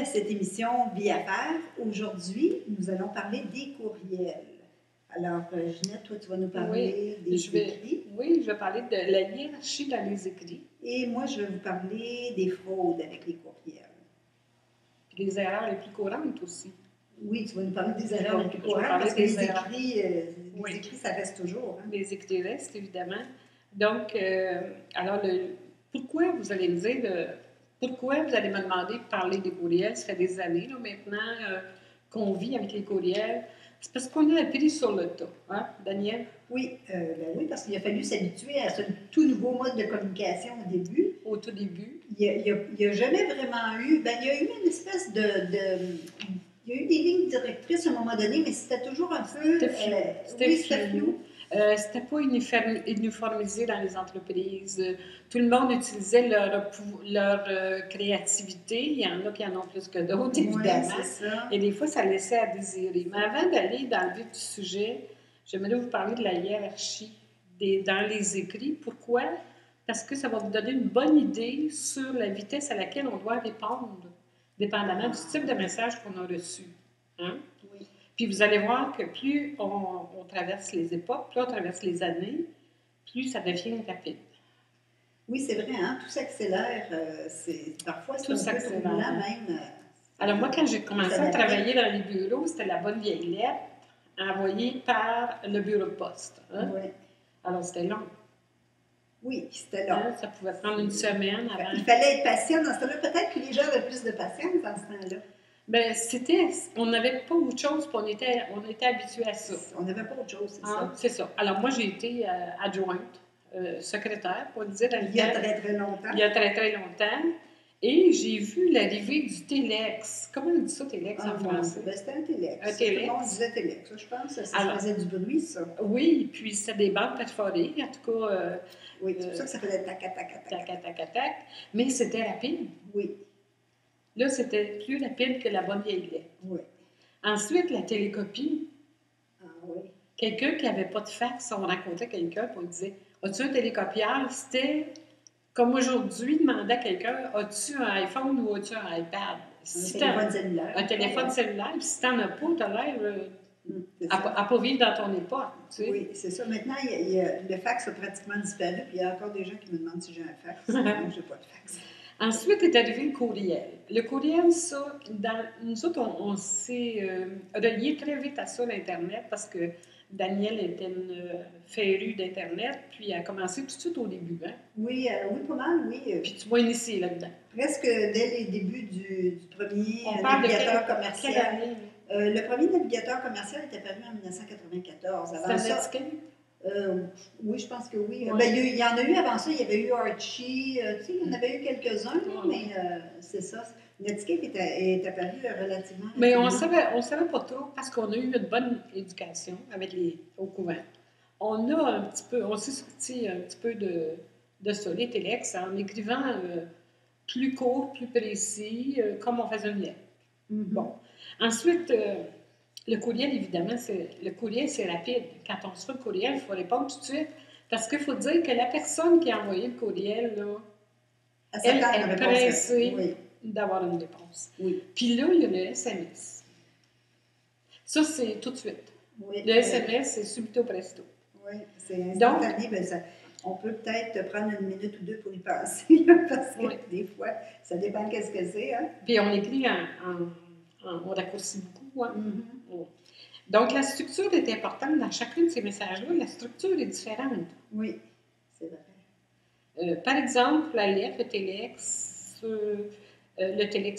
à cette émission Vie à faire. Aujourd'hui, nous allons parler des courriels. Alors, Ginette, toi, tu vas nous parler des écrits. Oui, je vais parler de la hiérarchie dans les écrits. Et moi, je vais vous parler des fraudes avec les courriels. Puis les erreurs les plus courantes aussi. Oui, tu vas nous parler des erreurs les plus courantes parce que les écrits, ça reste toujours. Hein? Les écrits restent, évidemment. Donc, alors, pourquoi vous allez me dire... Pourquoi vous allez me demander de parler des courriels? Ça fait des années là, maintenant qu'on vit avec les courriels. C'est parce qu'on a appris sur le tas, hein, Daniel? Oui, oui, parce qu'il a fallu s'habituer à ce tout nouveau mode de communication au début. Au tout début. Il n'y a jamais vraiment eu... Ben, il y a eu une espèce il y a eu des lignes directrices à un moment donné, mais c'était toujours un peu... C'était flou. C'était pas uniformisé dans les entreprises. Tout le monde utilisait leur créativité. Il y en a qui en ont plus que d'autres, évidemment. C'est ça. Et des fois, ça laissait à désirer. Mais avant d'aller dans le vif du sujet, j'aimerais vous parler de la hiérarchie dans les écrits. Pourquoi? Parce que ça va vous donner une bonne idée sur la vitesse à laquelle on doit répondre, dépendamment du type de message qu'on a reçu. Hein? Oui. Puis vous allez voir que plus on traverse les époques, plus on traverse les années, plus ça devient rapide. Oui, c'est vrai, hein? Tout s'accélère. Parfois, c'est un peu troublant même. Alors moi, quand j'ai commencé à travailler dans les bureaux, c'était la bonne vieille lettre envoyée par le bureau de poste. Hein? Oui. Alors c'était long. Oui, c'était long. Hein? Ça pouvait prendre une semaine avant. Il fallait être patient dans ce temps-là. Peut-être que les gens avaient plus de patience dans ce temps-là. Bien, on n'avait pas autre chose, puis on était habitués à ça. On n'avait pas autre chose, c'est ça. C'est ça. Alors, moi, j'ai été adjointe, secrétaire, pour dire dans le Il y a très, très longtemps. Il y a très, très longtemps. Et j'ai vu l'arrivée du téléx. Comment on dit ça, téléx, en français? Ben, c'était un téléx. Un téléx. Tout le monde disait téléx, je pense. Ça faisait du bruit, ça. Oui, puis c'était des bandes perforées, en tout cas. Oui, c'est pour ça que ça faisait tac, tac, tac, tac. Tac, tac, tac, tac. Mais c'était rapide. Oui. Là, c'était plus rapide que la bonne vieille lettre. Oui. Ensuite, la télécopie. Ah oui. Quelqu'un qui n'avait pas de fax, on rencontrait quelqu'un, puis on disait « As-tu un télécopieur? » C'était comme aujourd'hui, demander à quelqu'un « As-tu un iPhone ou as-tu un iPad? » Un téléphone cellulaire. Un téléphone cellulaire, puis si tu n'en as pas, tu as l'air à pas vivre dans ton époque. Tu sais. Oui, c'est ça. Maintenant, le fax a pratiquement disparu, puis il y a encore des gens qui me demandent si j'ai un fax. Non, je n'ai pas de fax. Ensuite est arrivé le courriel. Le courriel, ça, nous autres, on s'est relié très vite à ça, l'Internet, parce que Danielle était une férue d'Internet, puis elle a commencé tout de suite au début. Hein? Oui, pas mal, oui. Puis tu m'as initié là-dedans. Presque dès les débuts du premier navigateur commercial. Quelle année? Le premier navigateur commercial est apparu en 1914. Avant ça, oui, je pense que oui. Ouais. Ben, il y en a eu avant ça, il y avait eu Archie, tu sais, il y en avait eu quelques-uns, mais c'est ça. Netscape est apparu relativement rapidement. Mais on savait pas trop parce qu'on a eu une bonne éducation au couvent. On s'est sorti un petit peu de ça, les téléx, en écrivant plus court, plus précis, comme on faisait une lettre. Mm-hmm. Bon. Ensuite, le courriel, évidemment, c'est rapide. Quand on reçoit le courriel, il faut répondre tout de suite. Parce qu'il faut dire que la personne qui a envoyé le courriel, là, elle est pressée d'avoir une réponse. Oui. Puis là, il y a le SMS. Ça, c'est tout de suite. Oui. Le SMS, c'est subito presto. Oui, c'est instantané. Donc, on peut peut-être prendre une minute ou deux pour y penser, parce que des fois, ça dépend qu'est-ce que c'est. Hein? Puis on écrit on raccourcit beaucoup. Hein? Mm-hmm. Donc, la structure est importante dans chacun de ces messages-là. La structure est différente. Oui, c'est vrai. Par exemple, la lettre, le téléx,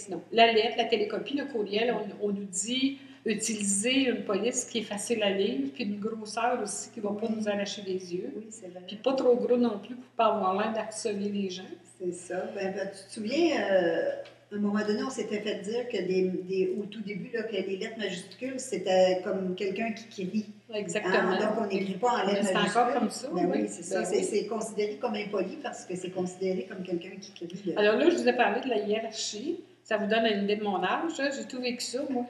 non. La lettre, la télécopie, le courriel, on nous dit utiliser une police qui est facile à lire, puis une grosseur aussi qui ne va pas nous arracher les yeux. Oui, c'est vrai. Puis pas trop gros non plus pour ne pas avoir l'air d'harceler les gens. C'est ça. Ben, tu te souviens, à un moment donné, on s'était fait dire que au tout début, là, que les lettres majuscules, c'était comme quelqu'un qui crie. Exactement. Hein? Donc, on n'écrit pas en lettres majuscules. C'est encore comme ça. Ben oui, c'est ça. Ben c'est considéré comme impoli parce que c'est considéré comme quelqu'un qui crie. Alors là, je vous ai parlé de la hiérarchie. Ça vous donne une idée de mon âge. J'ai tout vécu ça, moi.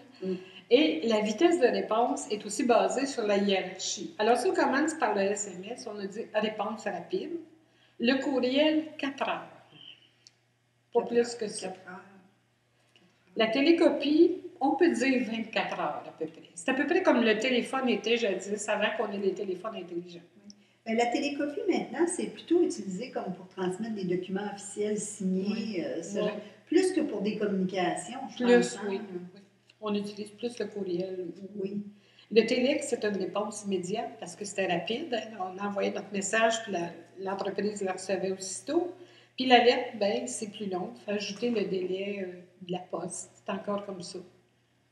Et la vitesse de réponse est aussi basée sur la hiérarchie. Alors, si on commence par le SMS, on a dit réponse rapide. Le courriel, 4 heures. Pas plus que ça. 4 heures. La télécopie, on peut dire 24 heures à peu près. C'est à peu près comme le téléphone était jadis, avant qu'on ait des téléphones intelligents. La télécopie, maintenant, c'est plutôt utilisé comme pour transmettre des documents officiels signés, plus que pour des communications, je pense. Oui. On utilise plus le courriel. Oui. Le téléx, c'est une réponse immédiate parce que c'était rapide. On envoyait notre message, puis l'entreprise le recevait aussitôt. Puis la lettre, ben c'est plus long. Il faut ajouter le délai de la poste. C'est encore comme ça.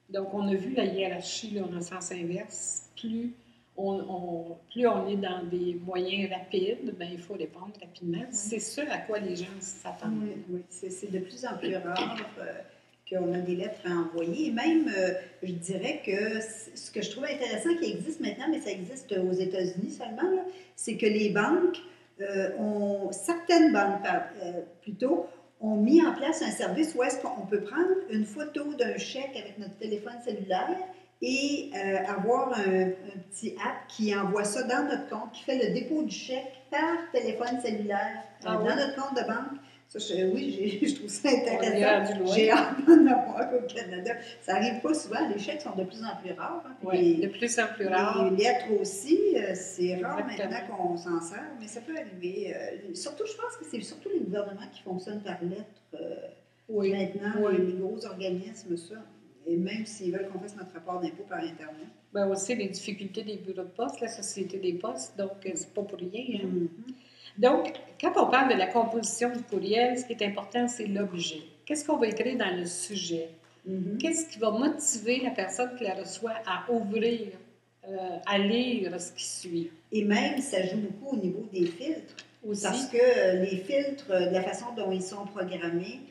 Donc, on a vu la hiérarchie là, en sens inverse. Plus on est dans des moyens rapides, ben, il faut répondre rapidement. Oui. C'est ça à quoi les gens s'attendent. Oui. C'est de plus en plus rare qu'on a des lettres à envoyer. Et même, je dirais que ce que je trouve intéressant qui existe maintenant, mais ça existe aux États-Unis seulement, c'est que les banques, certaines banques plutôt, ont mis en place un service où est-ce qu'on peut prendre une photo d'un chèque avec notre téléphone cellulaire et avoir un petit app qui envoie ça dans notre compte, qui fait le dépôt du chèque par téléphone cellulaire dans notre compte de banque. Ça, je trouve ça intéressant. J'ai hâte d'en avoir au Canada. Ça n'arrive pas souvent. Les chèques sont de plus en plus rares. Hein, oui, de plus en plus rares. Les lettres aussi, c'est rare maintenant qu'on s'en sert, mais ça peut arriver. Surtout, je pense que c'est surtout les gouvernements qui fonctionnent par lettres maintenant, les gros organismes, ça. Et même s'ils veulent qu'on fasse notre rapport d'impôt par Internet. Bien aussi, les difficultés des bureaux de poste, la Société des postes, donc c'est pas pour rien. Hein? Mm-hmm. Donc, quand on parle de la composition du courriel, ce qui est important, c'est l'objet. Qu'est-ce qu'on va écrire dans le sujet? Mm-hmm. Qu'est-ce qui va motiver la personne qui la reçoit à ouvrir, à lire ce qui suit? Et même, ça joue beaucoup au niveau des filtres. Aussi. Parce que les filtres, de la façon dont ils sont programmés,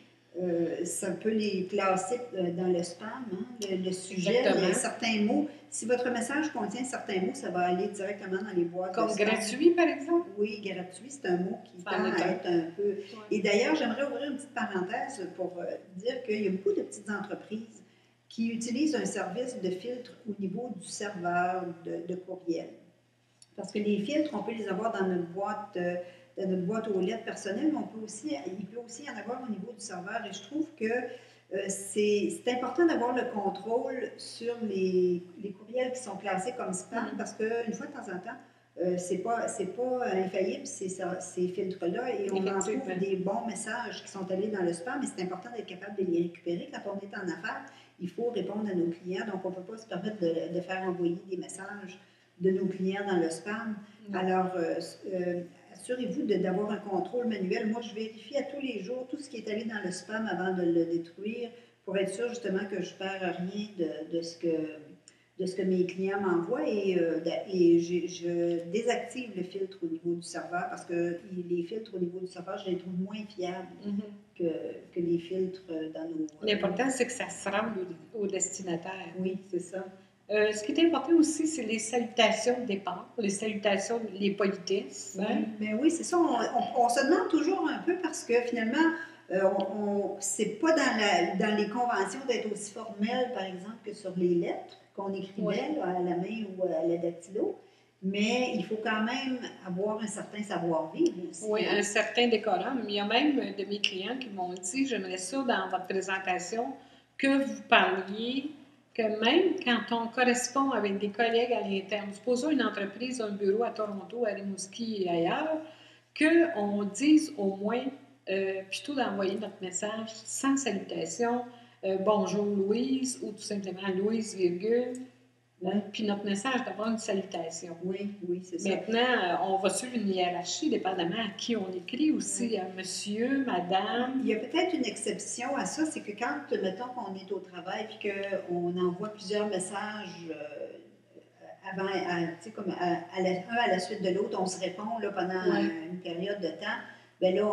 ça peut les classer dans le spam, hein, le sujet, certains mots. Si votre message contient certains mots, ça va aller directement dans les boîtes. Comme gratuit, par exemple? Oui, gratuit, c'est un mot qui tend à être un peu... Ouais. Et d'ailleurs, j'aimerais ouvrir une petite parenthèse pour dire qu'il y a beaucoup de petites entreprises qui utilisent un service de filtre au niveau du serveur de courriel. Parce que les filtres, on peut les avoir dans notre boîte... dans notre boîte aux lettres personnelles, mais il peut aussi y en avoir au niveau du serveur. Et je trouve que c'est important d'avoir le contrôle sur les courriels qui sont classés comme spam, parce qu'une fois de temps en temps, c'est pas infaillible, ces filtres-là, et on en trouve des bons messages qui sont allés dans le spam, mais c'est important d'être capable de les récupérer. Quand on est en affaires, il faut répondre à nos clients, donc on ne peut pas se permettre de faire envoyer des messages de nos clients dans le spam. Alors, assurez-vous d'avoir un contrôle manuel. Moi, je vérifie à tous les jours tout ce qui est allé dans le spam avant de le détruire pour être sûr justement que je ne perds rien de ce que mes clients m'envoient et je désactive le filtre au niveau du serveur parce que les filtres au niveau du serveur, je les trouve moins fiables que les filtres dans nos... L'important, c'est que ça se rende au destinataire. Oui, c'est ça. Ce qui est important aussi, c'est les salutations de départ, les salutations, les politesses. Hein? Ben oui, c'est ça. On se demande toujours un peu parce que finalement, c'est pas dans les conventions d'être aussi formel, par exemple, que sur les lettres qu'on écrivait là, à la main ou à la dactylo. Mais il faut quand même avoir un certain savoir-vivre aussi. Oui, un certain décorum. Il y a même de mes clients qui m'ont dit, j'aimerais ça dans votre présentation que vous parliez que même quand on correspond avec des collègues à l'interne, supposons une entreprise, un bureau à Toronto, à Rimouski et ailleurs, qu'on dise au moins, plutôt d'envoyer notre message sans salutation, bonjour Louise, ou tout simplement Louise, virgule, puis notre message d'avoir une salutation. Oui, c'est ça. Maintenant, on va suivre une hiérarchie, dépendamment à qui on écrit aussi, à monsieur, madame. Il y a peut-être une exception à ça, c'est que quand, mettons qu'on est au travail et qu'on envoie plusieurs messages avant, comme un à la suite de l'autre, on se répond là, pendant une période de temps. Bien là,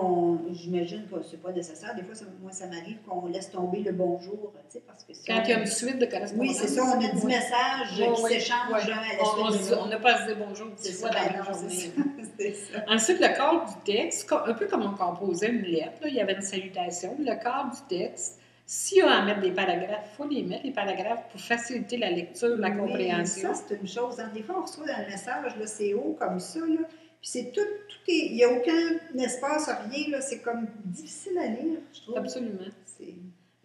j'imagine que ce n'est pas nécessaire. Des fois, moi, ça m'arrive qu'on laisse tomber le bonjour, parce que quand il y a une suite de correspondance. Oui, c'est ça. On a 10 messages qui s'échangent à la suite de l'autre. On n'a pas à se dire bonjour 10 fois dans la journée. C'est ça. Ensuite, le corps du texte, un peu comme on composait une lettre, là, il y avait une salutation. Le corps du texte, s'il y a à mettre des paragraphes, il faut les mettre, les paragraphes, pour faciliter la lecture, la compréhension. Ça, c'est une chose. Des fois, on reçoit dans le message, là, c'est haut comme ça, là. Puis c'est il n'y a aucun espace, rien, là, c'est comme difficile à lire, je trouve. Absolument.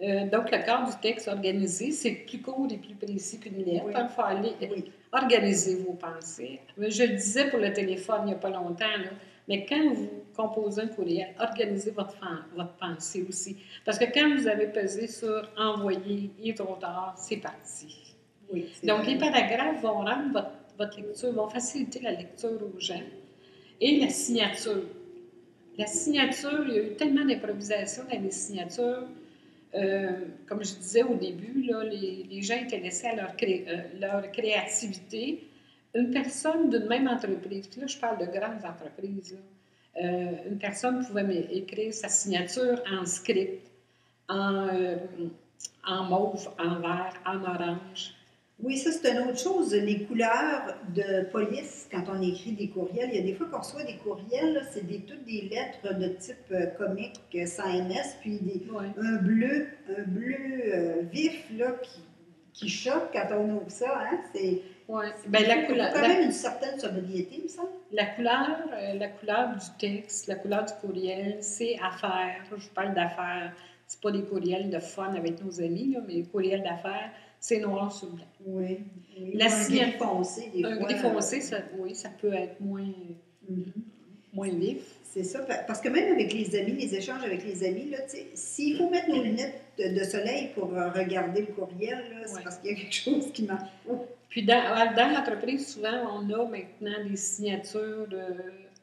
Donc, le corps du texte organisé, c'est plus court et plus précis qu'une lettre. Oui. Il faut aller organiser vos pensées. Je le disais pour le téléphone il n'y a pas longtemps, là, mais quand vous composez un courriel, organisez votre pensée aussi. Parce que quand vous avez pesé sur « envoyer », il est trop tard, c'est parti. Oui, donc, les paragraphes vont rendre votre lecture, vont faciliter la lecture aux gens. Et la signature. La signature, il y a eu tellement d'improvisation dans les signatures. Comme je disais au début, là, les gens étaient laissés à leur créativité. Une personne d'une même entreprise, puis là je parle de grandes entreprises, une personne pouvait écrire sa signature en script, en mauve, en vert, en orange. Oui, ça c'est une autre chose. Les couleurs de police, quand on écrit des courriels, il y a des fois qu'on reçoit des courriels, c'est toutes des lettres de type comique sans MS, puis un bleu vif là, qui choque quand on ouvre ça. Hein? Oui. Quand même une certaine sobriété, il me semble. La couleur du texte, la couleur du courriel, c'est affaires. Je parle d'affaires. C'est pas des courriels de fun avec nos amis, là, mais les courriels d'affaires, c'est noir sur blanc. Oui. Un gris foncé, des fois. Un gris foncé, ça peut être moins vif. C'est ça, parce que même avec les amis, les échanges avec les amis, s'il faut mettre nos lunettes de soleil pour regarder le courriel, c'est parce qu'il y a quelque chose qui marche pas. Puis dans l'entreprise, souvent, on a maintenant des signatures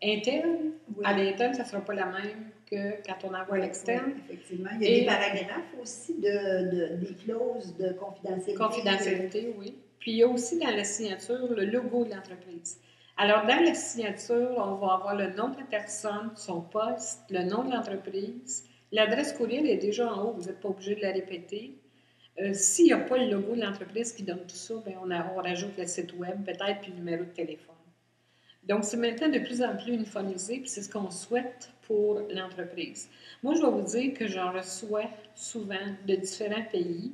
internes. Oui. À l'interne, ça ne sera pas la même que quand on envoie à l'externe. Oui, effectivement. Il y a des paragraphes aussi, des clauses de confidentialité. Confidentialité, oui. Puis il y a aussi dans la signature le logo de l'entreprise. Alors, dans la signature, on va avoir le nom de la personne, son poste, le nom de l'entreprise. L'adresse courriel est déjà en haut, vous n'êtes pas obligé de la répéter. S'il n'y a pas le logo de l'entreprise qui donne tout ça, bien, on rajoute le site web, peut-être, puis le numéro de téléphone. Donc, c'est maintenant de plus en plus uniformisé, puis c'est ce qu'on souhaite pour l'entreprise. Moi, je vais vous dire que j'en reçois souvent de différents pays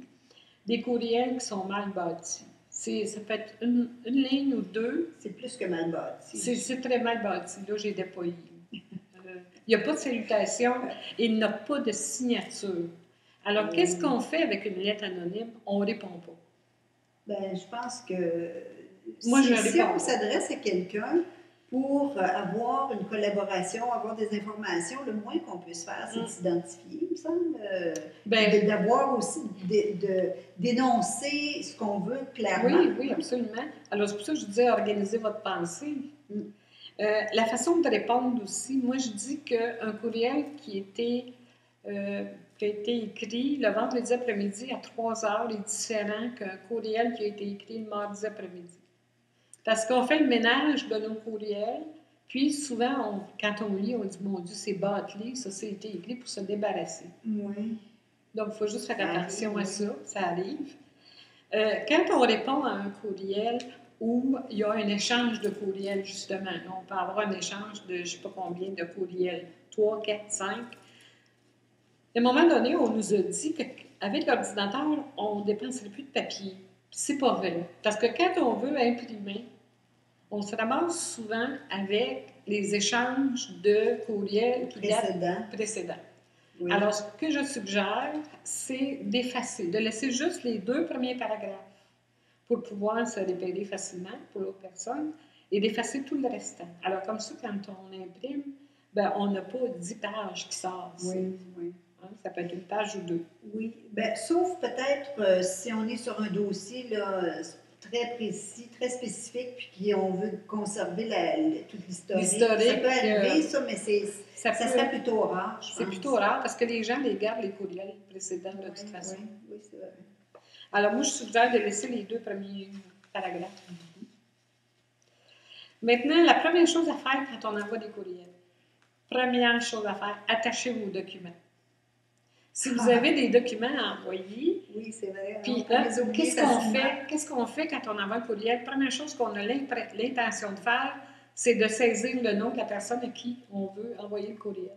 des courriels qui sont mal bâtis. Ça peut être une ligne ou deux. C'est plus que mal bâti. C'est très mal bâti. Là, j'ai déployé. Il n'y a pas de salutation et il n'y a pas de signature. Alors, qu'est-ce qu'on fait avec une lettre anonyme? On ne répond pas. Bien, je pense que si on s'adresse à quelqu'un pour avoir une collaboration, avoir des informations, le moins qu'on puisse faire, c'est de s'identifier, il me semble. D'avoir aussi, d'énoncer ce qu'on veut clairement. Oui, absolument. Alors, c'est pour ça que je disais organiser votre pensée. La façon de répondre aussi, moi, je dis qu'un courriel qui a été écrit le vendredi après-midi à 3 heures est différent qu'un courriel qui a été écrit le mardi après-midi. Parce qu'on fait le ménage de nos courriels, puis souvent, quand on lit, on dit « Mon Dieu, c'est bâclé, ça a été écrit pour se débarrasser. » Oui. Donc, il faut juste faire attention à ça, ça arrive. Quand on répond à un courriel où il y a un échange de courriels, justement, on peut avoir un échange de je ne sais pas combien de courriels, 3, 4, 5. À un moment donné, on nous a dit qu'avec l'ordinateur, on ne dépenserait plus de papier. C'est pas vrai. Parce que quand on veut imprimer, on se ramasse souvent avec les échanges de courriels précédents. Oui. Alors, ce que je suggère, c'est d'effacer, de laisser juste les 2 premiers paragraphes pour pouvoir se repérer facilement pour l'autre personne et d'effacer tout le restant. Alors, comme ça, quand on imprime, ben, on n'a pas 10 pages qui sortent. Oui. Ça peut être une page ou 2. Oui, bien, sauf peut-être si on est sur un dossier là, très précis, très spécifique, puis qu'on veut conserver toute l'historique. Ça peut arriver, ça, mais ça serait plutôt rare, je pense. C'est plutôt rare parce que les gens les gardent les courriels précédents de toute façon. Oui, c'est vrai. Alors, moi, je suggère de laisser les 2 premiers paragraphes. Maintenant, la première chose à faire quand on envoie des courriels, première chose à faire, attachez vos documents. Si vous avez des documents à envoyer, oui, c'est vrai. Puis qu'est-ce qu'on fait quand on envoie un courriel? Première chose qu'on a l'intention de faire, c'est de saisir le nom de la personne à qui on veut envoyer le courriel.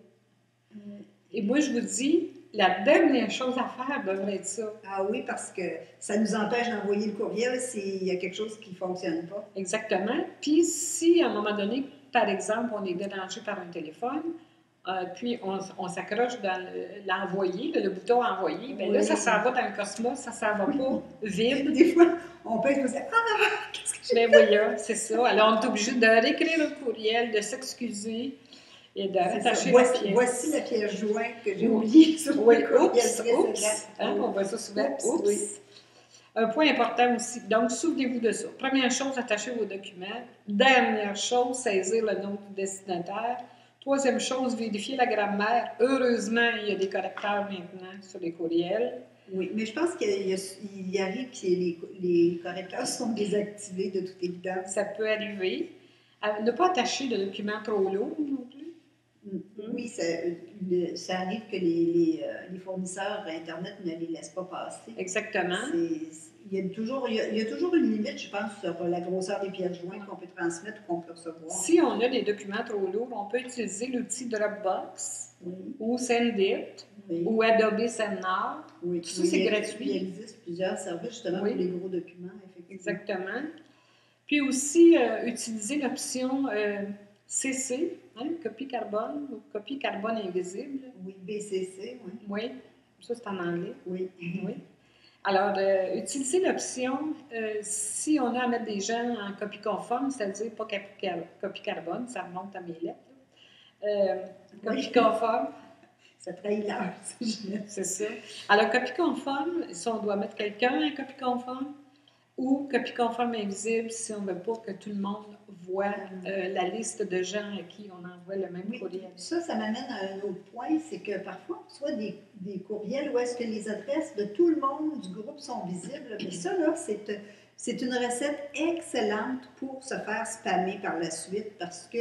Et moi, je vous dis, la dernière chose à faire devrait être ça. Ah oui, parce que ça nous empêche d'envoyer le courriel s'il y a quelque chose qui ne fonctionne pas. Exactement. Puis si, à un moment donné, par exemple, on est dérangé par un téléphone, puis on s'accroche dans l'envoyer, le bouton envoyer. Bien là, ça s'en va dans le cosmos, ça s'en va pas vide. Des fois, on peut se dire « Ah, qu'est-ce que j'ai fait? » Ben voilà, c'est ça. Alors, on est obligé de réécrire le courriel, de s'excuser et de rattacher la pièce. Voici la pièce jointe que j'ai oubliée sur le courriel précédent. Hein, on voit ça souvent. Oups. Oui. Un point important aussi. Donc, souvenez-vous de ça. Première chose, attachez vos documents. Dernière chose, saisir le nom du destinataire. Troisième chose, vérifier la grammaire. Heureusement, il y a des correcteurs maintenant sur les courriels. Oui, mais je pense qu'il arrive que les correcteurs sont désactivés de toute évidence. Ça peut arriver. Ne pas attacher de documents trop lourds non plus. Oui, ça arrive que les fournisseurs Internet ne les laissent pas passer. Exactement. Il y a toujours une limite, je pense, sur la grosseur des pièces jointes qu'on peut transmettre ou qu'on peut recevoir. Si on a des documents trop lourds, on peut utiliser l'outil Dropbox ou Sendit ou Adobe Sendnote. Oui. Tout ça, c'est gratuit. Il existe plusieurs services justement pour les gros documents, effectivement. Exactement. Puis aussi, utiliser l'option CC, copie carbone ou copie carbone invisible. Oui, BCC, oui. Oui, ça c'est en anglais. Oui. Alors, utiliser l'option, si on a à mettre des gens en copie conforme, c'est-à-dire pas copie carbone, ça remonte à mes lettres. Copie conforme. Ça trahit l'heure, c'est ça. Alors, copie conforme, si on doit mettre quelqu'un en copie conforme, ou copie conforme invisible si on ne veut pas que tout le monde voit la liste de gens à qui on envoie le même courriel. Ça m'amène à un autre point, c'est que parfois on reçoit des courriels où est-ce que les adresses de tout le monde du groupe sont visibles. Mais ça, là, c'est une recette excellente pour se faire spammer par la suite parce que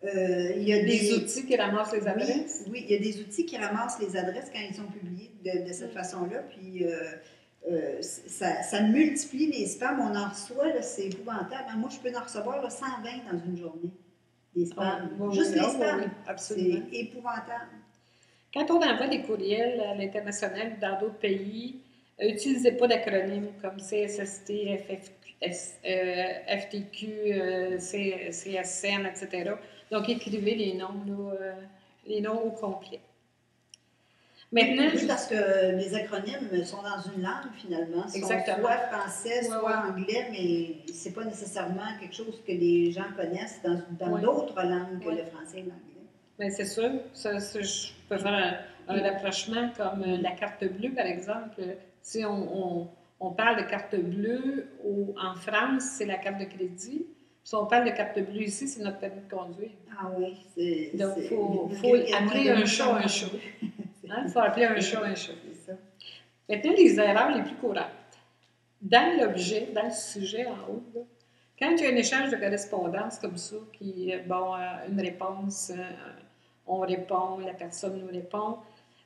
il y a des outils qui ramassent les adresses. Oui, il y a des outils qui ramassent les adresses quand ils sont publiés de cette façon-là. Puis ça multiplie les spams. On en reçoit, là, c'est épouvantable. Moi, je peux en recevoir là, 120 dans une journée. Des spams. Juste les spams. Absolument. C'est épouvantable. Quand on envoie des courriels à l'international ou dans d'autres pays, n'utilisez pas d'acronymes comme CSST, FTQ, CSN, etc. Donc, écrivez les noms au complet. Maintenant, oui, parce que les acronymes sont dans une langue, finalement. Sont soit français, soit anglais, mais c'est pas nécessairement quelque chose que les gens connaissent dans d'autres langues que le français et l'anglais. Bien, c'est sûr. Je peux faire un rapprochement comme la carte bleue, par exemple. Si on parle de carte bleue en France, c'est la carte de crédit. Si on parle de carte bleue ici, c'est notre permis de conduire. Ah oui, donc, il faut appeler un chat un chat. Il faut appeler un chat un chat. Maintenant, les erreurs les plus courantes. Dans l'objet, dans le sujet en haut, là, quand il y a un échange de correspondance comme ça, une réponse, on répond, la personne nous répond,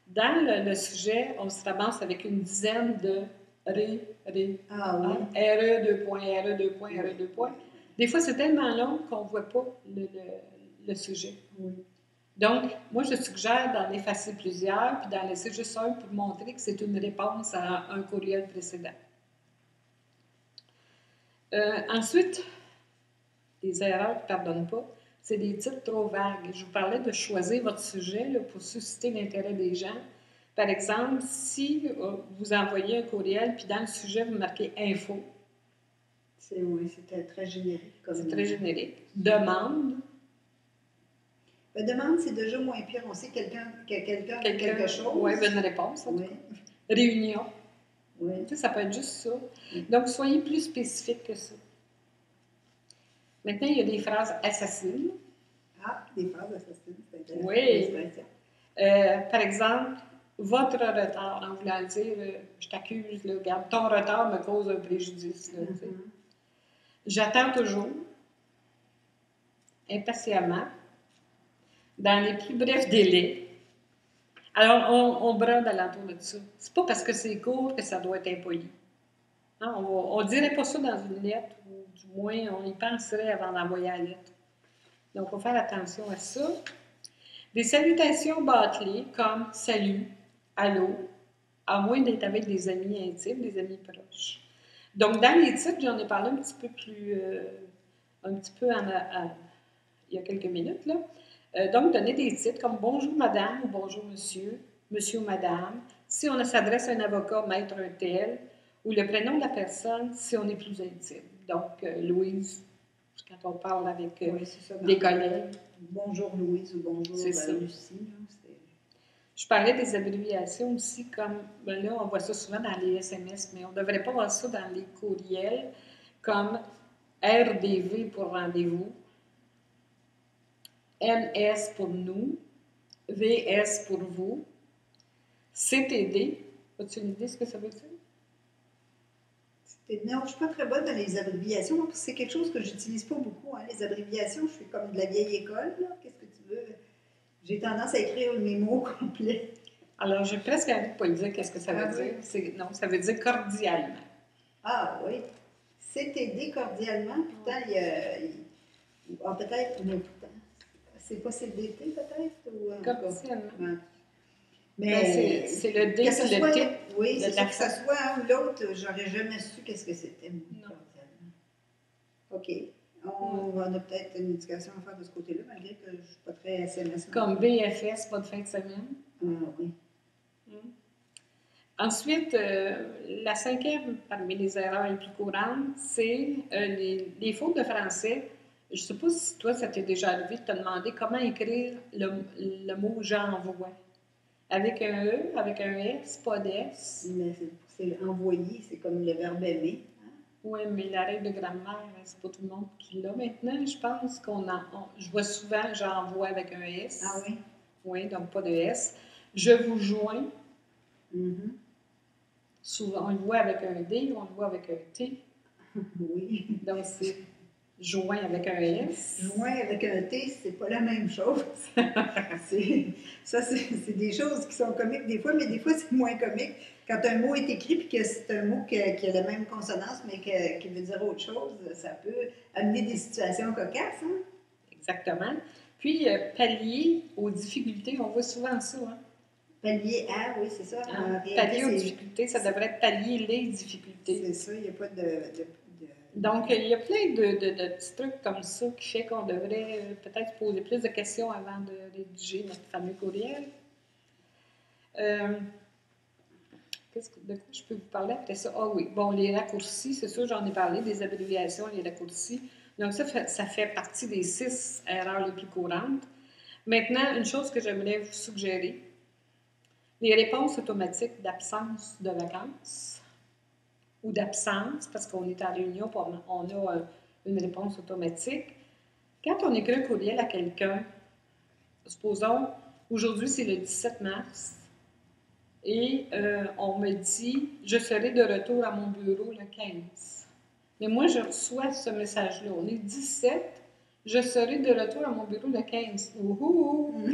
dans le sujet, on se ramasse avec une dizaine de RE, 2 points, RE, 2 points, RE, 2 points. Des fois, c'est tellement long qu'on ne voit pas le sujet. Oui. Donc, moi, je suggère d'en effacer plusieurs, puis d'en laisser juste un pour montrer que c'est une réponse à un courriel précédent. Ensuite, les erreurs qui ne pardonnent pas, c'est des titres trop vagues. Je vous parlais de choisir votre sujet là, pour susciter l'intérêt des gens. Par exemple, si vous envoyez un courriel, puis dans le sujet, vous marquez « info », c'était très générique. C'est très générique. Demande. Demande, c'est déjà moins pire. On sait que quelqu'un a quelque chose. Oui, une réponse. Réunion. Oui. Tu sais, ça peut être juste ça. Donc, soyez plus spécifique que ça. Maintenant, il y a des phrases assassines. Ah, des phrases assassines, c'est intéressant. Oui. Par exemple, votre retard, en voulant dire je t'accuse, là, regarde, ton retard me cause un préjudice. Là, J'attends toujours, impatiemment, dans les plus brefs délais. Alors, on brode alentour de ça. C'est pas parce que c'est court que ça doit être impoli. Hein, on ne dirait pas ça dans une lettre, ou du moins, on y penserait avant d'envoyer la lettre. Donc, il faut faire attention à ça. Des salutations bâclées comme « Salut »,« Allô », à moins d'être avec des amis intimes, des amis proches. Donc, dans les titres, j'en ai parlé un petit peu il y a quelques minutes, là. Donc, donner des titres comme bonjour madame ou bonjour monsieur, monsieur ou madame. Si on s'adresse à un avocat, maître un tel, ou le prénom de la personne si on est plus intime. Donc, Louise, quand on parle avec Oui, c'est ça. des collègues. Bonjour Louise ou bonjour Lucie. Je parlais des abréviations aussi, comme ben là, on voit ça souvent dans les SMS, mais on ne devrait pas voir ça dans les courriels, comme RDV pour rendez-vous, NS pour nous, VS pour vous, CTD. As-tu une idée de ce que ça veut dire? Non, je ne suis pas très bonne dans les abréviations, parce que c'est quelque chose que j'utilise pas beaucoup. Hein. Les abréviations, je suis comme de la vieille école. Qu'est-ce que tu veux? J'ai tendance à écrire mes mots complets. Alors, j'ai presque envie de ne pas le dire qu'est-ce que ça veut dire. Non, ça veut dire cordialement. Ah oui. CTD cordialement. Pourtant, il y a... peut-être, mais pourtant, c'est pas CDT peut-être? Ou, cordialement. Ouais. Mais c'est le D, c'est le T. Oui, c'est ça, que ça soit un ou l'autre, j'aurais jamais su qu'est-ce que c'était, cordialement. OK. On a peut-être une éducation à faire de ce côté-là, malgré que je ne suis pas très SMS. Comme BFS, pas de fin de semaine. Ah oui. Ensuite, la cinquième parmi les erreurs les plus courantes, c'est les fautes de français. Je ne sais pas si toi, ça t'est déjà arrivé de te demander comment écrire le mot « j'envoie ». Avec un E, avec un S, pas d'S. Mais c'est envoyer, c'est comme le verbe aimer. Hein? Oui, mais la règle de grammaire, c'est pas tout le monde qui l'a maintenant. Je pense je vois souvent « j'envoie » avec un S. Ah oui? Oui, donc pas de S. « Je vous joins ». Mm-hmm. Souvent, on le voit avec un D, on le voit avec un T. Oui. Donc, c'est joint avec un S. Joint avec un T, c'est pas la même chose. c'est des choses qui sont comiques des fois, mais des fois, c'est moins comique. Quand un mot est écrit et que c'est un mot qui a la même consonance, mais qui veut dire autre chose, ça peut amener des situations cocasses. Hein? Exactement. Puis, pallier aux difficultés, on voit souvent ça. Hein? Pallier à, oui, c'est ça. Pallier aux difficultés, ça devrait être pallier les difficultés. C'est ça, il n'y a pas de... Donc, il y a plein de petits trucs comme ça qui fait qu'on devrait peut-être poser plus de questions avant de rédiger notre fameux courriel. De quoi je peux vous parler après ça? Ah oui, bon, les raccourcis, c'est sûr, j'en ai parlé, des abréviations, les raccourcis. Donc, ça fait partie des 6 erreurs les plus courantes. Maintenant, une chose que j'aimerais vous suggérer, les réponses automatiques d'absence de vacances ou d'absence, parce qu'on est en réunion, on a une réponse automatique. Quand on écrit un courriel à quelqu'un, supposons, aujourd'hui c'est le 17 mars, et on me dit « Je serai de retour à mon bureau le 15 ». Mais moi, je reçois ce message-là. On est 17, je serai de retour à mon bureau le 15. Ouhou!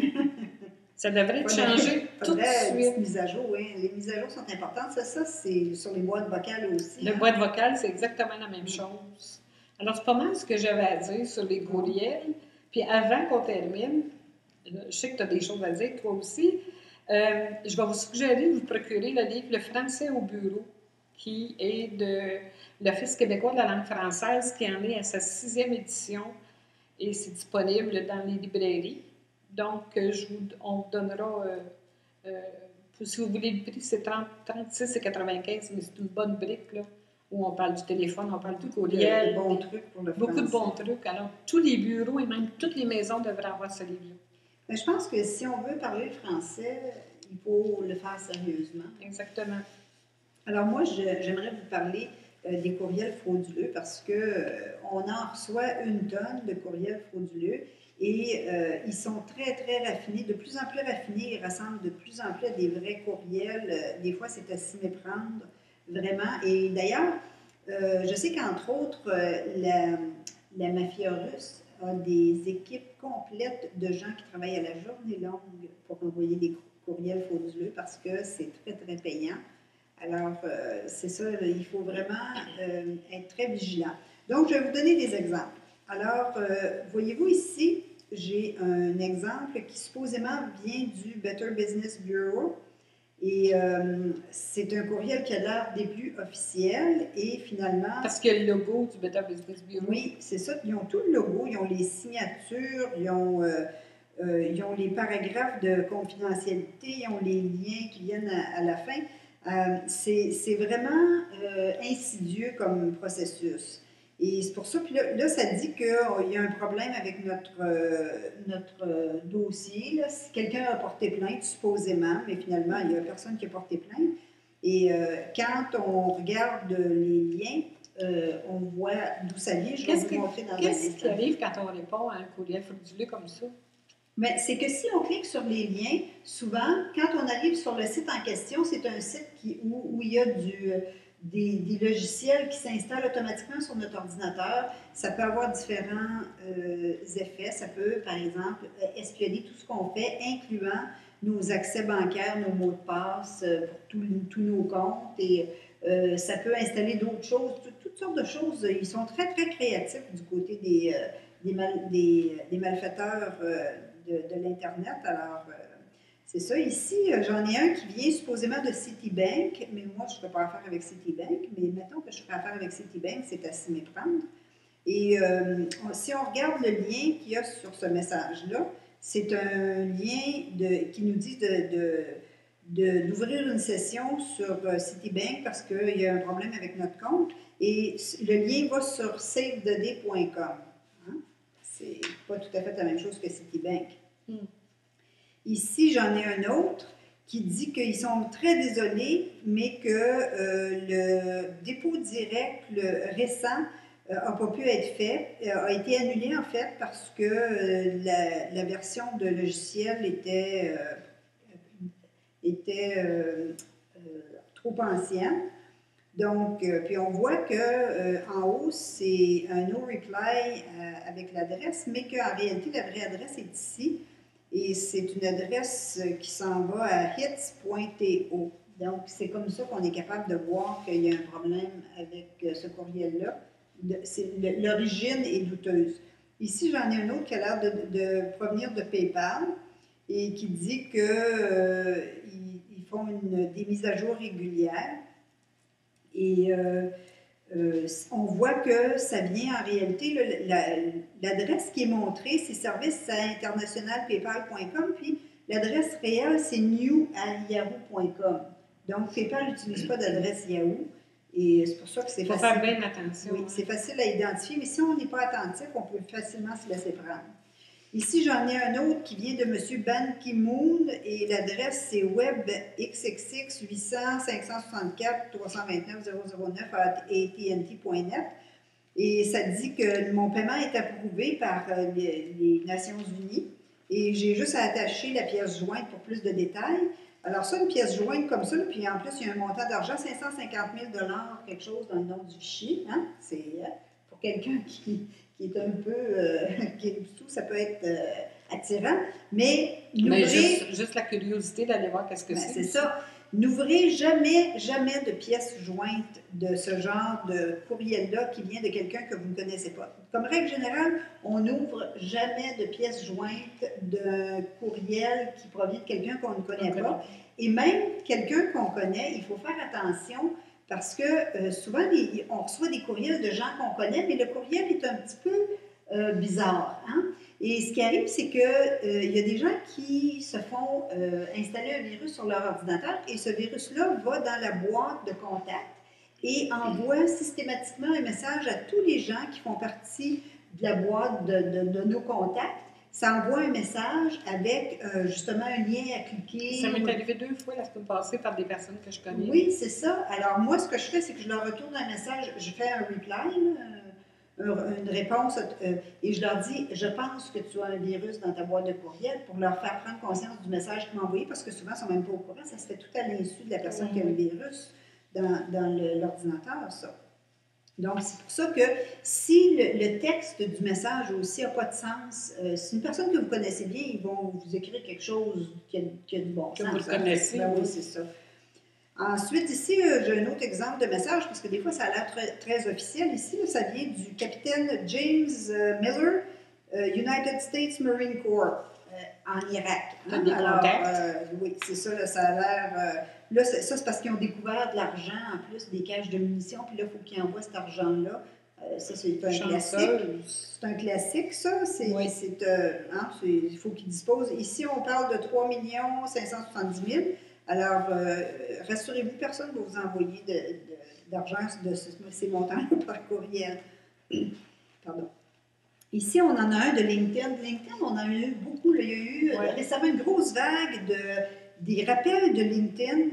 Ça devrait être changé tout de suite. Mise à jour, oui. Les mises à jour sont importantes. Ça c'est sur les boîtes vocales aussi. Les boîtes vocales, c'est exactement la même chose. Alors, c'est pas mal ce que j'avais à dire sur les courriels. Puis avant qu'on termine, je sais que tu as des choses à dire, toi aussi, je vais vous suggérer de vous procurer le livre « Le français au bureau », qui est de l'Office québécois de la langue française, qui en est à sa 6e édition, et c'est disponible dans les librairies. Donc, on vous donnera, si vous voulez le prix, c'est 36,95, mais c'est une bonne brique, là, où on parle du téléphone, on parle du courriel. Bons trucs pour le français. Beaucoup de bons trucs. Alors, tous les bureaux et même toutes les maisons devraient avoir ce livre-là. Mais je pense que si on veut parler le français, il faut le faire sérieusement. Exactement. Alors moi, j'aimerais vous parler des courriels frauduleux parce qu'on en reçoit une tonne de courriels frauduleux et ils sont très, très raffinés, de plus en plus raffinés, ils ressemblent de plus en plus à des vrais courriels. Des fois, c'est à s'y méprendre, vraiment. Et d'ailleurs, je sais qu'entre autres, la mafia russe a des équipes complètes de gens qui travaillent à la journée longue pour envoyer des courriels frauduleux parce que c'est très, très payant. Alors, c'est ça, il faut vraiment être très vigilant. Donc, je vais vous donner des exemples. Alors, voyez-vous ici, j'ai un exemple qui supposément vient du Better Business Bureau. Et c'est un courriel qui a l'air des plus officiels et finalement... Parce qu'il y a le logo du Better Business Bureau. Oui, c'est ça. Ils ont tout le logo, ils ont les signatures, ils ont ils ont les paragraphes de confidentialité, ils ont les liens qui viennent à la fin. C'est vraiment insidieux comme processus. Et c'est pour ça, puis là ça dit qu'il y a un problème avec notre dossier. Là. Si quelqu'un a porté plainte, supposément, mais finalement, il n'y a personne qui a porté plainte. Et quand on regarde les liens, on voit d'où ça vient. Je vais vous montrer dans un instant. Qu'est-ce qui arrive quand on répond à un courriel frauduleux comme ça? Mais c'est que si on clique sur les liens, souvent, quand on arrive sur le site en question, c'est un site où il y a des logiciels qui s'installent automatiquement sur notre ordinateur. Ça peut avoir différents effets. Ça peut, par exemple, espionner tout ce qu'on fait, incluant nos accès bancaires, nos mots de passe pour tous nos comptes. Et ça peut installer d'autres choses, toutes sortes de choses. Ils sont très, très créatifs du côté des malfaiteurs de l'Internet. Alors, c'est ça. Ici, j'en ai un qui vient supposément de Citibank, mais moi, je ne fais pas affaire avec Citibank, mais mettons que je fais affaire avec Citibank, c'est à s'y méprendre. Et si on regarde le lien qu'il y a sur ce message-là, c'est un lien qui nous dit d'ouvrir une session sur Citibank parce qu'il y a un problème avec notre compte. Et le lien va sur saveded.com. Hein? C'est pas tout à fait la même chose que Citibank. Ici, j'en ai un autre qui dit qu'ils sont très désolés, mais que le dépôt direct, le récent, n'a pas pu être fait, a été annulé en fait parce que la version de logiciel était trop ancienne. Donc, puis on voit qu'en haut, c'est un no reply avec l'adresse, mais qu'en réalité, la vraie adresse est ici. Et c'est une adresse qui s'en va à hits.to. Donc, c'est comme ça qu'on est capable de voir qu'il y a un problème avec ce courriel-là. L'origine est douteuse. Ici, j'en ai un autre qui a l'air de provenir de PayPal et qui dit qu'ils font des mises à jour régulières. Et on voit que ça vient en réalité, l'adresse qui est montrée, c'est service@internationalpaypal.com, puis l'adresse réelle, c'est new@yahoo.com. Donc, PayPal n'utilise pas d'adresse Yahoo, et c'est pour ça que c'est facile. Il faut faire bien attention. Oui, c'est facile à identifier, mais si on n'est pas attentif, on peut facilement se laisser prendre. Ici, j'en ai un autre qui vient de M. Ban Ki-moon et l'adresse, c'est webxxx 800 564 329 009 @AT&T.net. Et ça dit que mon paiement est approuvé par les Nations Unies et j'ai juste à attacher la pièce jointe pour plus de détails. Alors ça, une pièce jointe comme ça, puis en plus, il y a un montant d'argent, 550 000 $, quelque chose dans le nom du fichier. Hein? C'est pour quelqu'un qui est un peu... ça peut être attirant, mais juste la curiosité d'aller voir qu'est-ce que c'est. C'est ça. N'ouvrez jamais de pièces jointes de ce genre de courriel-là qui vient de quelqu'un que vous ne connaissez pas. Comme règle générale, on n'ouvre jamais de pièces jointes d'un courriel qui provient de quelqu'un qu'on ne connaît pas. Et même quelqu'un qu'on connaît, il faut faire attention parce que souvent, on reçoit des courriels de gens qu'on connaît, mais le courriel est un petit peu bizarre. Hein? Et ce qui arrive, c'est qu'il y a des gens qui se font installer un virus sur leur ordinateur et ce virus-là va dans la boîte de contact et envoie systématiquement un message à tous les gens qui font partie de la boîte de nos contacts. Ça envoie un message avec justement un lien à cliquer. Ça m'est arrivé 2 fois la semaine passée par des personnes que je connais. Oui, c'est ça. Alors moi, ce que je fais, c'est que je leur retourne un message, je fais un reply, une réponse, et je leur dis, je pense que tu as un virus dans ta boîte de courriel pour leur faire prendre conscience du message qu'ils m'ont envoyé, parce que souvent, ils ne sont même pas au courant, ça se fait tout à l'insu de la personne qui a le virus dans l'ordinateur, ça. Donc, c'est pour ça que si le texte du message aussi n'a pas de sens, si une personne que vous connaissez bien, ils vont vous écrire quelque chose qui a du bon sens. Que vous le connaissez. Ben oui, c'est ça. Ensuite, ici, j'ai un autre exemple de message, parce que des fois, ça a l'air très, très officiel. Ici, là, ça vient du capitaine James Miller, United States Marine Corps, en Irak. Hein? Alors, oui, c'est ça, là, ça a l'air... ça, c'est parce qu'ils ont découvert de l'argent, en plus, des caches de munitions, puis là, il faut qu'ils envoient cet argent-là Ça, c'est un classique. Chanceuse. C'est un classique, ça. Oui. Il faut qu'ils disposent. Ici, on parle de 3 570 000. Alors, rassurez-vous, personne ne va vous envoyer d'argent de ces montants par courriel. Pardon. Ici, on en a un de LinkedIn. LinkedIn, on en a eu beaucoup. Là. Il y a eu récemment une grosse vague des rappels de LinkedIn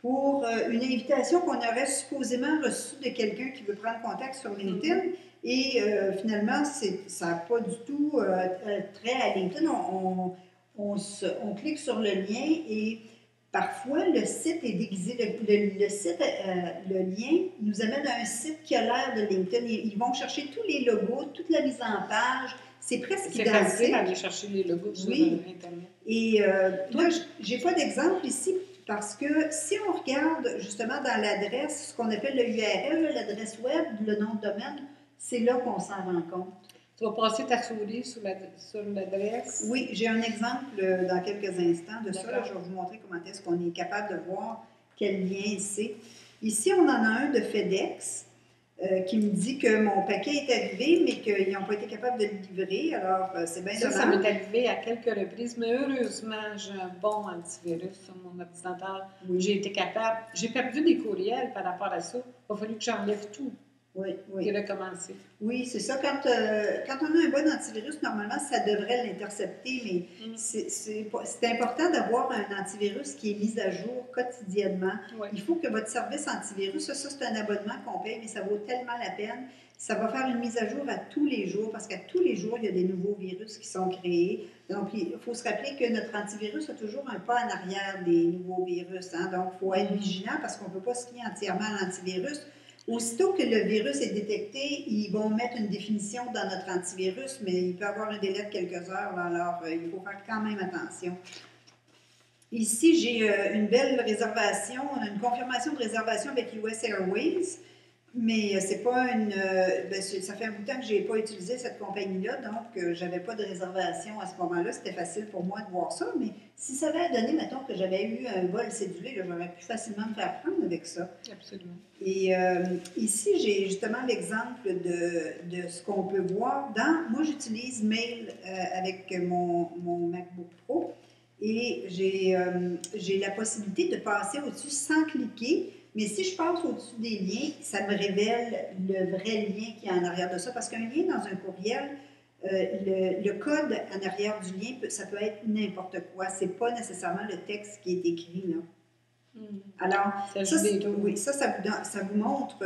pour une invitation qu'on aurait supposément reçue de quelqu'un qui veut prendre contact sur LinkedIn. Et finalement, ça n'a pas du tout trait à LinkedIn. On clique sur le lien et parfois, le site est déguisé. Le lien nous amène à un site qui a l'air de LinkedIn. Ils vont chercher tous les logos, toute la mise en page. C'est presque identique. C'est facile d'aller chercher les logos sur Internet. Et là, je n'ai pas d'exemple ici parce que si on regarde justement dans l'adresse, ce qu'on appelle le URL, l'adresse web, le nom de domaine, c'est là qu'on s'en rend compte. Tu vas passer ta souris sur l'adresse? Oui, j'ai un exemple dans quelques instants de ça. Là, je vais vous montrer comment est-ce qu'on est capable de voir quel lien c'est. Ici, on en a un de FedEx qui me dit que mon paquet est arrivé, mais qu'ils n'ont pas été capables de le livrer. Alors, c'est bien dommage. Ça m'est arrivé à quelques reprises, mais heureusement, j'ai un bon antivirus sur mon ordinateur. Oui. J'ai été capable. J'ai perdu des courriels par rapport à ça. Il a fallu que j'enlève tout. Oui. Et recommencer. Oui, c'est ça. Quand on a un bon antivirus, normalement, ça devrait l'intercepter, mais c'est important d'avoir un antivirus qui est mis à jour quotidiennement. Oui. Il faut que votre service antivirus, ça c'est un abonnement qu'on paye, mais ça vaut tellement la peine. Ça va faire une mise à jour à tous les jours, parce qu'à tous les jours, il y a des nouveaux virus qui sont créés. Donc, il faut se rappeler que notre antivirus a toujours un pas en arrière des nouveaux virus. Hein? Donc, il faut être vigilant parce qu'on ne peut pas se fier entièrement à l'antivirus. Aussitôt que le virus est détecté, ils vont mettre une définition dans notre antivirus, mais il peut avoir un délai de quelques heures, alors il faut faire quand même attention. Ici, j'ai une belle réservation, une confirmation de réservation avec US Airways, mais c'est pas ça fait un bout de temps que je n'ai pas utilisé cette compagnie-là, donc j'avais pas de réservation à ce moment-là. C'était facile pour moi de voir ça, mais si ça avait donné, mettons, que j'avais eu un vol cédulé, j'aurais pu facilement me faire prendre avec ça. Absolument. Et ici, j'ai justement l'exemple de ce qu'on peut voir moi, j'utilise Mail avec mon MacBook Pro et j'ai la possibilité de passer au-dessus sans cliquer. Mais si je passe au-dessus des liens, ça me révèle le vrai lien qui est en arrière de ça. Parce qu'un lien dans un courriel, le code en arrière du lien, ça peut être n'importe quoi. Ce n'est pas nécessairement le texte qui est écrit là. Alors, ça vous montre.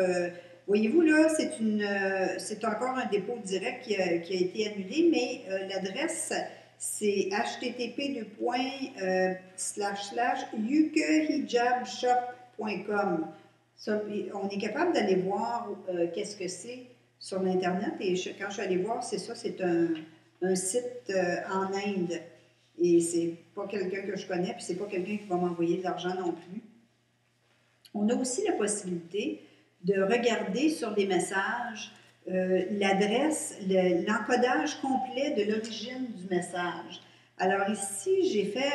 Voyez-vous, là, c'est encore un dépôt direct qui a été annulé, mais l'adresse, c'est http://ukehijabshop.com. On est capable d'aller voir qu'est-ce que c'est sur l'Internet. Et quand je suis allée voir, c'est un site en Inde. Et c'est pas quelqu'un que je connais, puis c'est pas quelqu'un qui va m'envoyer de l'argent non plus. On a aussi la possibilité de regarder sur des messages l'adresse, l'encodage complet de l'origine du message. Alors ici, j'ai fait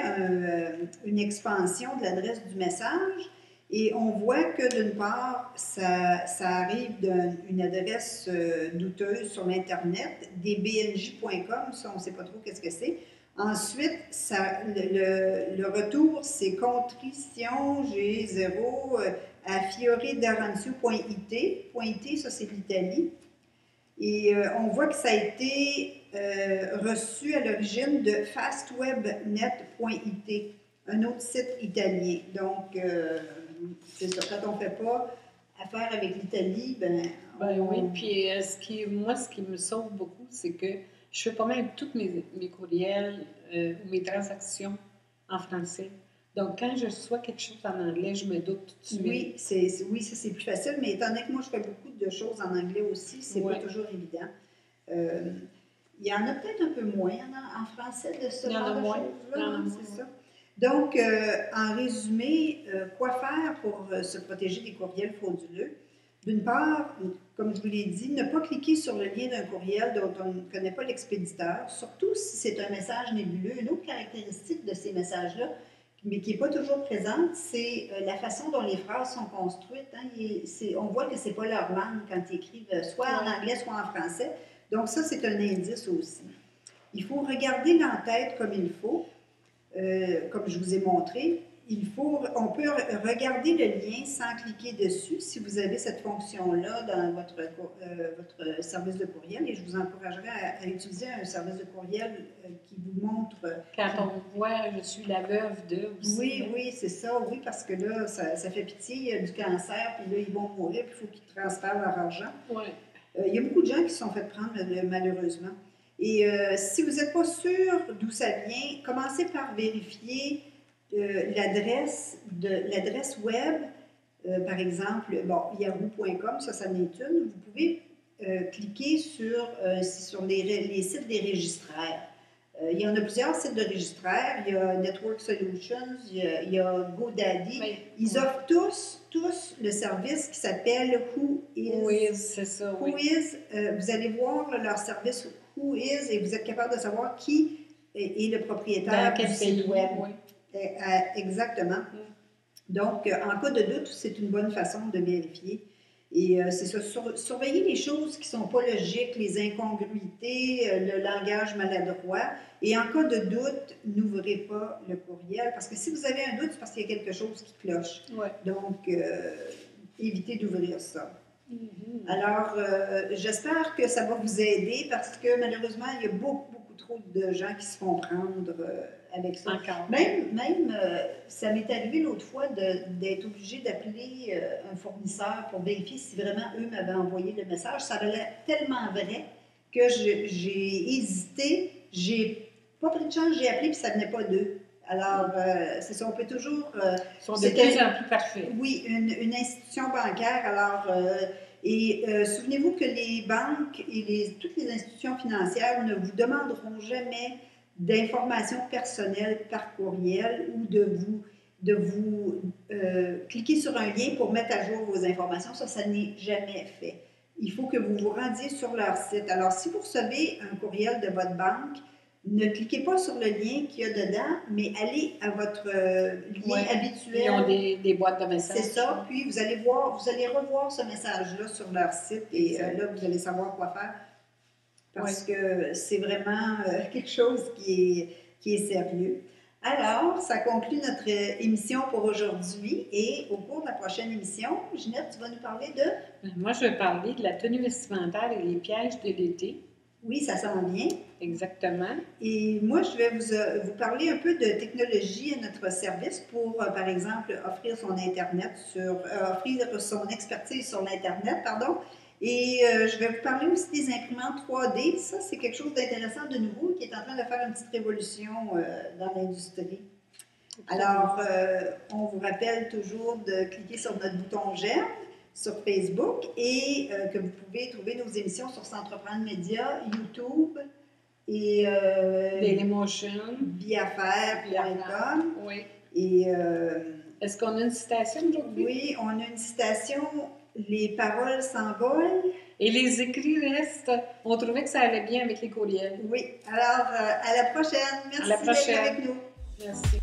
une expansion de l'adresse du message et on voit que d'une part, ça arrive d'une adresse douteuse sur l'Internet, dblj.com, ça on ne sait pas trop qu'est-ce que c'est. Ensuite, le retour, c'est contrition G0 à fioredaranzio.it. .it, ça c'est l'Italie. Et on voit que ça a été reçu à l'origine de fastwebnet.it, un autre site italien. Donc, c'est ça, quand on ne fait pas affaire avec l'Italie, oui, puis ce qui me sauve beaucoup, c'est que je fais pas mal tous mes courriels ou mes transactions en français. Donc, quand je reçois quelque chose en anglais, je me doute tout de suite. Oui, ça c'est plus facile, mais étant donné que moi je fais beaucoup de choses en anglais aussi, c'est pas toujours évident. Il y en a peut-être un peu moins en français de ce genre de choses-là, c'est ça. Donc, en résumé, quoi faire pour se protéger des courriels frauduleux? D'une part, comme je vous l'ai dit, ne pas cliquer sur le lien d'un courriel dont on ne connaît pas l'expéditeur, surtout si c'est un message nébuleux. Une autre caractéristique de ces messages-là, mais qui n'est pas toujours présente, c'est la façon dont les phrases sont construites. Hein. On voit que ce n'est pas leur langue quand ils écrivent, soit en anglais, soit en français. Donc ça, c'est un indice aussi. Il faut regarder l'entête comme il faut, comme je vous ai montré. On peut regarder le lien sans cliquer dessus si vous avez cette fonction-là dans votre service de courriel. Et je vous encouragerais à utiliser un service de courriel qui vous montre... Quand on voit « je suis la veuve de » aussi. Oui, c'est ça. Oui, parce que là, ça fait pitié. Il y a du cancer, puis là, ils vont mourir, puis il faut qu'ils transfèrent leur argent. Oui. Il y a beaucoup de gens qui se sont fait prendre, malheureusement. Et si vous n'êtes pas sûr d'où ça vient, commencez par vérifier l'adresse web, par exemple, yahoo.com, ça n'est une. Vous pouvez cliquer sur les sites des registraires. Il y en a plusieurs sites de registraires. Il y a Network Solutions, il y a GoDaddy. Oui. Ils offrent tous le service qui s'appelle Whois. Oui, c'est ça, oui. Whois, vous allez voir leur service Whois et vous êtes capable de savoir qui est le propriétaire du site web. Oui. Exactement. Donc, en cas de doute, c'est une bonne façon de vérifier. Et c'est ça, surveiller les choses qui ne sont pas logiques, les incongruités, le langage maladroit. Et en cas de doute, n'ouvrez pas le courriel, parce que si vous avez un doute, c'est parce qu'il y a quelque chose qui cloche. Ouais. Donc, évitez d'ouvrir ça. Alors, j'espère que ça va vous aider, parce que malheureusement, il y a beaucoup trop de gens qui se font prendre avec ça. Encore. Même ça m'est arrivé l'autre fois d'être obligée d'appeler un fournisseur pour vérifier si vraiment eux m'avaient envoyé le message. Ça avait l'air tellement vrai que j'ai hésité. J'ai pas pris de chance, j'ai appelé puis ça venait pas d'eux. Alors, c'est ça, on peut toujours... Ils sont de plus en plus parfaits. Oui, une institution bancaire. Alors... souvenez-vous que les banques et toutes les institutions financières ne vous demanderont jamais d'informations personnelles par courriel ou de vous cliquer sur un lien pour mettre à jour vos informations. Ça n'est jamais fait. Il faut que vous vous rendiez sur leur site. Alors, si vous recevez un courriel de votre banque, ne cliquez pas sur le lien qu'il y a dedans, mais allez à votre lien habituel. Ils ont des boîtes de messages. C'est ça. Puis vous allez revoir ce message-là sur leur site et là, vous allez savoir quoi faire. Parce que c'est vraiment quelque chose qui est sérieux. Alors, ça conclut notre émission pour aujourd'hui et au cours de la prochaine émission, Ginette, tu vas nous parler de... Moi, je vais parler de la tenue vestimentaire et les pièges de l'été. Oui, ça s'en vient. Exactement. Et moi, je vais vous parler un peu de technologie à notre service pour, par exemple, offrir son expertise sur l'Internet, pardon. Et je vais vous parler aussi des imprimantes 3D. Ça, c'est quelque chose d'intéressant de nouveau qui est en train de faire une petite révolution dans l'industrie. Alors, on vous rappelle toujours de cliquer sur notre bouton j'aime sur Facebook et que vous pouvez trouver nos émissions sur S'entreprendre Média, YouTube et Dailymotion, biaffaires.com. Oui. Et est-ce qu'on a une citation aujourd'hui? Oui, on a une citation. Les paroles s'envolent. Et les écrits restent. On trouvait que ça allait bien avec les courriels. Oui. Alors, à la prochaine. Merci d'être avec nous. Merci.